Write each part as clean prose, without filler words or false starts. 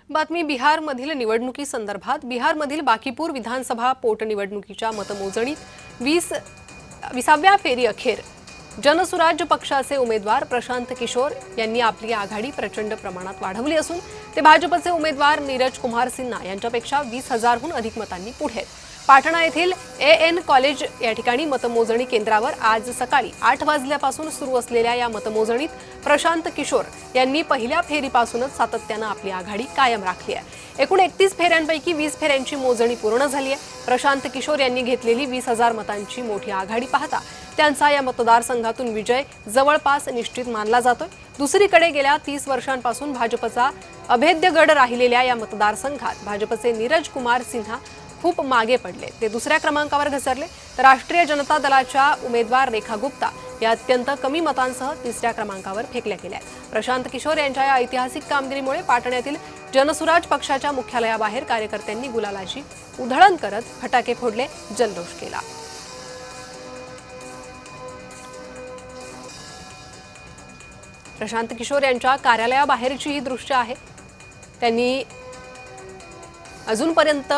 बातमी बिहारमधील निवडणुकीसंदर्भात बिहारमधील बाकीपूर विधानसभा पोटनिवडणुकीच्या मतमोजणीत 20व्या फेरी अखेर जनसुराज्य पक्षाचे उमेदवार प्रशांत किशोर यांनी आपली आघाडी प्रचंड प्रमाणात वाढवली असून ते भाजपचे उमेदवार नीरज कुमार सिन्हा यांच्यापेक्षा 20,000हून अधिक मतांनी पुढे आहेत। पाटणा येथील एएन कॉलेज या ठिकाणी मतमोजणी केंद्रावर आज सकाळी 8 वाजल्यापासून सुरू असलेल्या या मतमोजणीत प्रशांत किशोर यांनी पहिल्या फेरीपासूनच सातत्याने आपली आघाडी कायम राखली आहे। एकूण 31 फेऱ्यांपैकी 20 फेऱ्यांची मोजणी पूर्ण झाली आहे। प्रशांत किशोर यांनी घेतलेली 20,000 मतांची मोठी आघाडी पाहता त्यांचा या मतदारसंघातून विजय जवळपास निश्चित मानला जातोय। दुसरीकडे गेल्या 30 वर्षांपासून भाजपचा अभेद्य गड राहिलेल्या या मतदारसंघात भाजपचे नीरज कुमार सिन्हा खूप मागे पडले, ते दुसऱ्या क्रमांकावर घसरले, तर राष्ट्रीय जनता दलाच्या उमेदवार रेखा गुप्ता या अत्यंत कमी मतांसह तिसऱ्या क्रमांकावर फेकल्या गेल्या। प्रशांत किशोर यांच्या या ऐतिहासिक कामगिरीमुळे पाटण्यातील जनसुराज पक्षाच्या मुख्यालयाबाहेर कार्यकर्त्यांनी गुलालाची उधळण करत फटाके फोडले, जल्लोष केला। प्रशांत किशोर यांच्या कार्यालयाबाहेरची ही दृश्य आहे। त्यांनी अजूनपर्यंत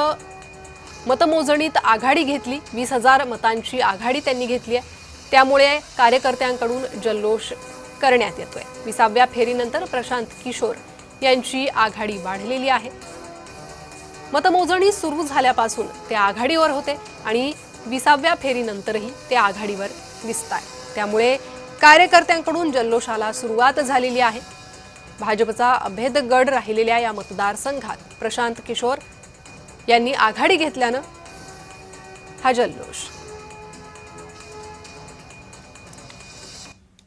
मतमोजणीत आघाडी घेतली, 20,000 मतांची आघाडी त्यांनी घेतली आहे, त्यामुळे कार्यकर्त्यांकडून जल्लोष करण्यात येतोय। 20व्या फेरीनंतर प्रशांत किशोर यांची आघाडी वाढलेली आहे। मतमोजणी सुरू झाल्यापासून ते आघाडीवर होते आणि 20व्या फेरीनंतरही ते आघाडीवर दिसतायत, त्यामुळे कार्यकर्त्यांकडून जल्लोषाला सुरुवात झालेली आहे। भाजपचा अभेद्य गड राहिलेल्या या मतदारसंघात प्रशांत किशोर यांनी आघाडी घेतल्यानं हा जल्लोष